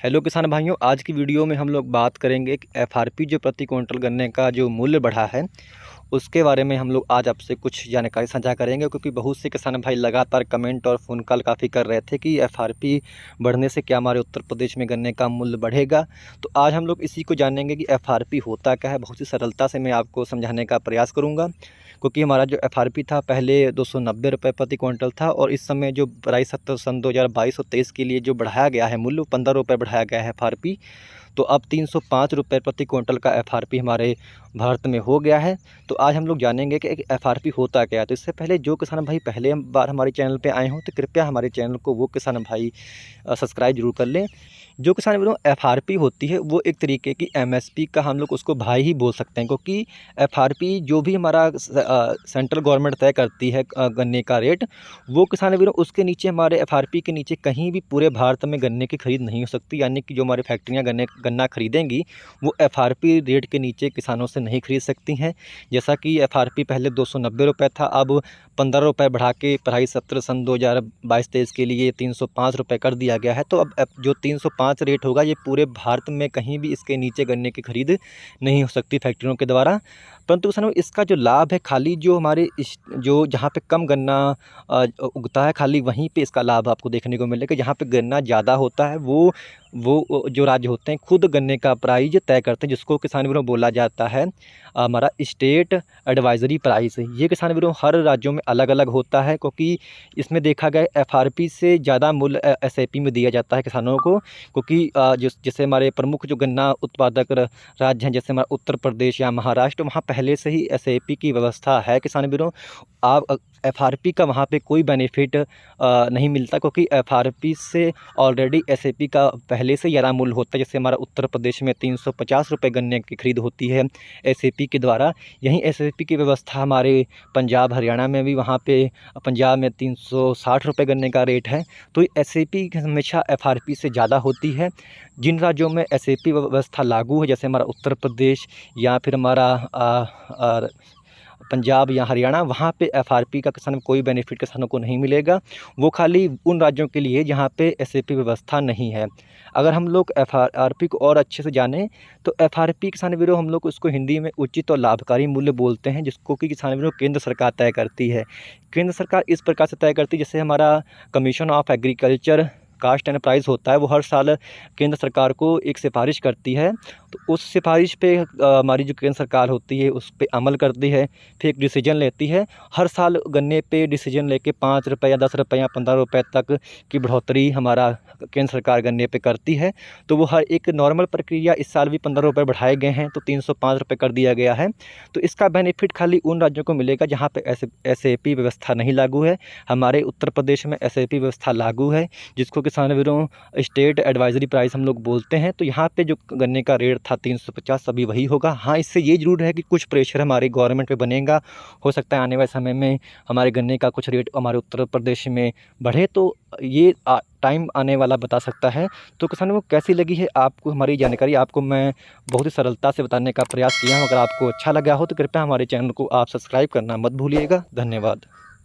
Hello किसान भाइयों, आज की वीडियो में हम लोग बात करेंगे कि एफआरपी जो प्रति क्विंटल गन्ने का जो मूल्य बढ़ा है उसके बारे में हम लोग आज आपसे कुछ जानकारी साझा करेंगे। क्योंकि बहुत से किसान भाई लगातार कमेंट और फ़ोन कॉल काफ़ी कर रहे थे कि एफआरपी बढ़ने से क्या हमारे उत्तर प्रदेश में गन्ने का मूल्य बढ़ेगा। तो आज हम लोग इसी को जानेंगे कि एफआरपी होता क्या है। बहुत ही सरलता से मैं आपको समझाने का प्रयास करूँगा। क्योंकि हमारा जो एफआरपी था पहले 290 रुपये प्रति क्विंटल था, और इस समय जो प्राइस सन 2022 और 23 के लिए जो बढ़ाया गया है मूल्य, 15 रुपये बढ़ाया गया है एफआरपी। तो अब 305 रुपये प्रति क्विंटल का एफआरपी हमारे भारत में हो गया है। तो आज हम लोग जानेंगे कि एफआरपी होता क्या है। तो इससे पहले जो किसान भाई पहले बार हमारे चैनल पे आए हों तो कृपया हमारे चैनल को वो किसान भाई सब्सक्राइब जरूर कर लें। जो किसान भाई एफआरपी होती है वो एक तरीके की एमएसपी का हम लोग उसको भाई ही बोल सकते हैं। क्योंकि एफआरपी जो भी हमारा सेंट्रल गवर्नमेंट तय करती है गन्ने का रेट, वो किसान भाई उसके नीचे हमारे एफआरपी के नीचे कहीं भी पूरे भारत में गन्ने की खरीद नहीं हो सकती। यानी कि जो हमारी फैक्ट्रियाँ गन्ना खरीदेंगी वो एफआरपी रेट के नीचे किसानों से नहीं खरीद सकती हैं। जैसा कि एफआरपी पहले 290 रुपये था, अब 15 रुपये बढ़ा के प्राइस सत्र सन 2022-23 के लिए 305 रुपये कर दिया गया है। तो अब जो 305 रेट होगा ये पूरे भारत में कहीं भी इसके नीचे गन्ने की खरीद नहीं हो सकती फैक्ट्रियों के द्वारा। परंतु किसानों इसका जो लाभ है खाली जो हमारे जो जहाँ पे कम गन्ना उगता है खाली वहीं पे इसका लाभ आपको देखने को मिलेगा। जहाँ पे गन्ना ज़्यादा होता है वो जो राज्य होते हैं खुद गन्ने का प्राइस तय करते हैं, जिसको किसान भाइयों बोला जाता है हमारा स्टेट एडवाइजरी प्राइस। ये किसान भाइयों हर राज्यों में अलग अलग होता है। क्योंकि इसमें देखा गया एफआरपी से ज़्यादा मूल्य एसएपी में दिया जाता है किसानों को। क्योंकि जैसे हमारे प्रमुख जो गन्ना उत्पादक राज्य हैं जैसे हमारा उत्तर प्रदेश या महाराष्ट्र, वहाँ पहले से ही एसएपी की व्यवस्था है किसान भाइयों। आप एफआरपी का वहाँ पे कोई बेनिफिट नहीं मिलता, क्योंकि एफआरपी से ऑलरेडी एसएपी का पहले से ज़्यादा मूल्य होता है। जैसे हमारा उत्तर प्रदेश में 350 रुपये गन्ने की खरीद होती है एसएपी के द्वारा। यहीं एसएपी की व्यवस्था हमारे पंजाब हरियाणा में भी, वहाँ पे पंजाब में 360 रुपये गन्ने का रेट है। तो एसएपी हमेशा एफआरपी से ज़्यादा होती है। जिन राज्यों में एसएपी व्यवस्था लागू है जैसे हमारा उत्तर प्रदेश या फिर हमारा पंजाब या हरियाणा, वहाँ पे एफआरपी का किसान कोई बेनिफिट किसानों को नहीं मिलेगा। वो खाली उन राज्यों के लिए जहाँ पे एसएपी व्यवस्था नहीं है। अगर हम लोग एफआरपी को और अच्छे से जानें तो एफआरपी किसान भाइयों हम लोग उसको हिंदी में उचित और लाभकारी मूल्य बोलते हैं, जिसको कि किसान भाइयों केंद्र सरकार तय करती है। केंद्र सरकार इस प्रकार से तय करती है जैसे हमारा commission of agriculture cost and price होता है, वो हर साल केंद्र सरकार को एक सिफारिश करती है। तो उस सिफारिश पे हमारी जो केंद्र सरकार होती है उस पे अमल करती है, फिर एक डिसीजन लेती है। हर साल गन्ने पे डिसीजन लेके 5 रुपये या 10 रुपये या 15 रुपये तक की बढ़ोतरी हमारा केंद्र सरकार गन्ने पे करती है। तो वो हर एक नॉर्मल प्रक्रिया, इस साल भी 15 रुपये बढ़ाए गए हैं तो 305 रुपये कर दिया गया है। तो इसका बेनिफिट खाली उन राज्यों को मिलेगा जहाँ पे एसएपी व्यवस्था नहीं लागू है। हमारे उत्तर प्रदेश में एसएपी व्यवस्था लागू है, जिसको किसान भाइयों स्टेट एडवाइजरी प्राइस हम लोग बोलते हैं। तो यहाँ पे जो गन्ने का रेट था 350 अभी वही होगा। हाँ, इससे ये जरूर है कि कुछ प्रेशर हमारी गवर्नमेंट पे बनेगा। हो सकता है आने वाले समय में हमारे गन्ने का कुछ रेट हमारे उत्तर प्रदेश में बढ़े, तो ये टाइम आने वाला बता सकता है। तो किसानों को कैसी लगी है आपको हमारी जानकारी, आपको मैं बहुत ही सरलता से बताने का प्रयास किया हूँ। अगर आपको अच्छा लगा हो तो कृपया हमारे चैनल को आप सब्सक्राइब करना मत भूलिएगा। धन्यवाद।